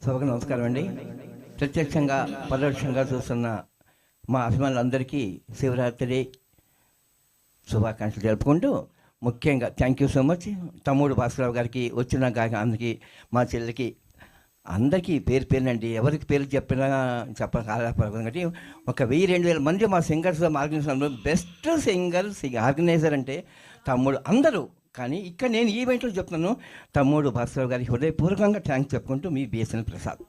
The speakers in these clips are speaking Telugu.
సభకు నమస్కారం అండి. ప్రత్యక్షంగా పరోక్షంగా చూస్తున్న మా అభిమానులందరికీ శివరాత్రి శుభాకాంక్షలు జరుపుకుంటూ, ముఖ్యంగా థ్యాంక్ యూ సో మచ్ తమ్ముడు భాస్కరరావు గారికి, వచ్చిన అందరికీ, మా చెల్లికి, అందరికీ పేరు పేరునండి. ఎవరికి పేరు చెప్పినా చెప్పాలి. ఒక 1000-2000 మంది మా singers organisation best singer organiser అంటే తమ్ముడు అందరూ. కానీ ఇక్కడ నేను ఈవెంట్లో చెప్తున్నాను, తమ్ముడు భాస్కరరావు గారికి హృదయపూర్వకంగా థ్యాంక్స్ చెప్పుకుంటూ మీ బిఎస్ఎన్ ప్రసాద్.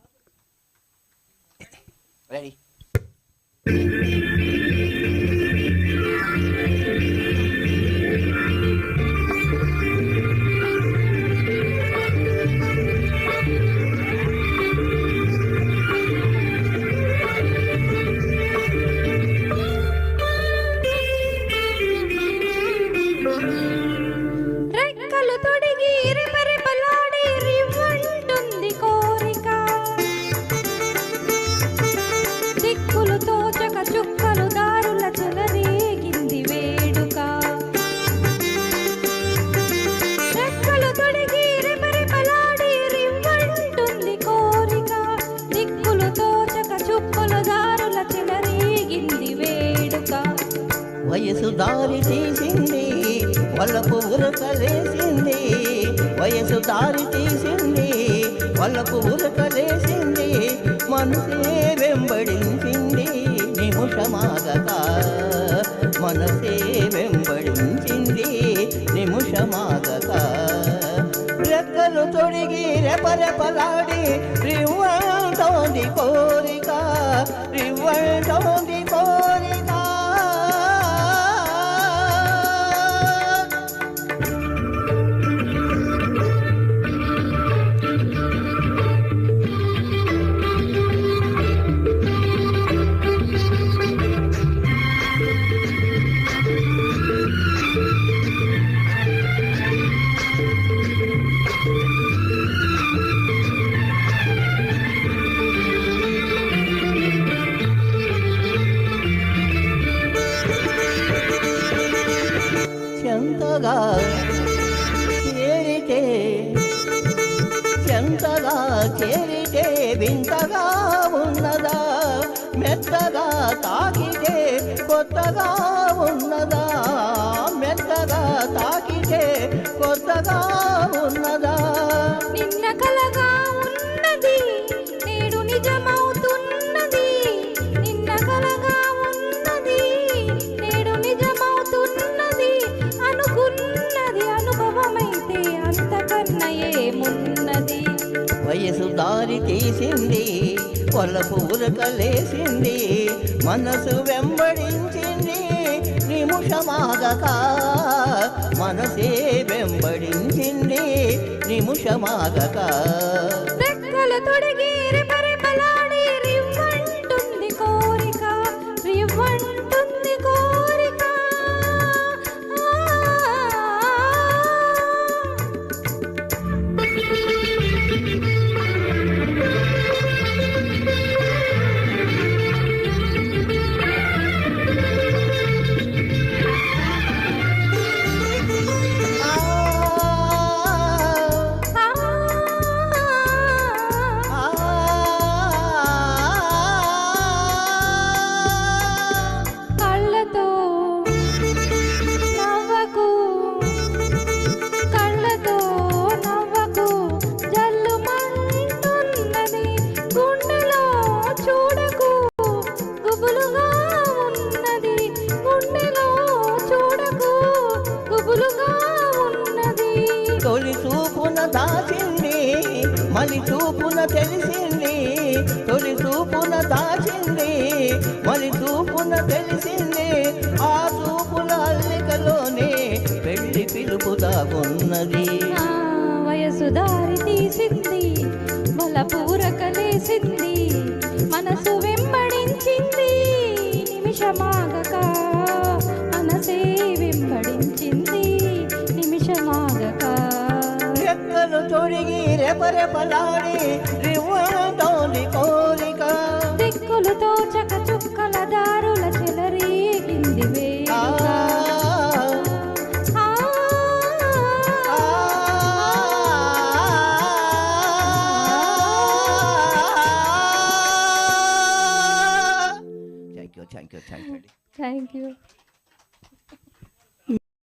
రెడీ? వయసు దారి తీసింది, వలపు ఉరకలేసింది. వయసు దారి తీసింది, వలపు ఉరకలేసింది. మనసే వెంబడించింది నిముషమాగక, మనసే వెంబడించింది నిముషమాగక. రెక్కలు తొడిగి రెపరెపలాడి రివ్వంటోంది కోరిక, రివ్వంటోంది కోరిక. చెంతగా చేరితే, చెంతగా చేరితే వింతగా ఉన్నదా, మెత్తగా తాకితే కొత్తగా ఉన్నదా, మెత్తగా తాకితే కొత్తగా ఉన్నదా. నిన్న కలగా ఉన్నది నేడు నిజమవుతున్నది, నిన్న కలగా ఉన్నది నేడు నిజమవుతున్నది. అనుకున్నది అనుభవమైతే అంతకన్నా ఏమున్నది. వయసు దారి తీసింది, వలపు ఉరకలేసింది. మనసు వెంబడించింది నిముషమాగక, మనసే వెంబడించింది నిముషమాగక. రెక్కలు తొడిగి రెపరెపలాడి రివ్వంటుంది కోరిక, రివ్వంటుంది కోరిక. తొలి చూపున దాచింది, మలి చూపున తెలిసింది. తొలి చూపున దాచింది, మలి చూపున తెలిసింది. ఆ చూపుల అల్లికలోనే పెళ్లి పిలుపు దాగున్నది. వయసు దారి తీసింది, వలపు ఉరకలేసింది. మనసు వెంబడించింది నిమిషమాగక, మనసే వెంబడించింది నిమిషమాగక. రెక్కలు తొడిగి రెపరెపలాడి రివ్వంటోంది కోరిక. దిక్కులతో చక చుక్కల దారుల చెలరేగింది వేడుక. థ్యాంక్ యూ అండి. Thank you.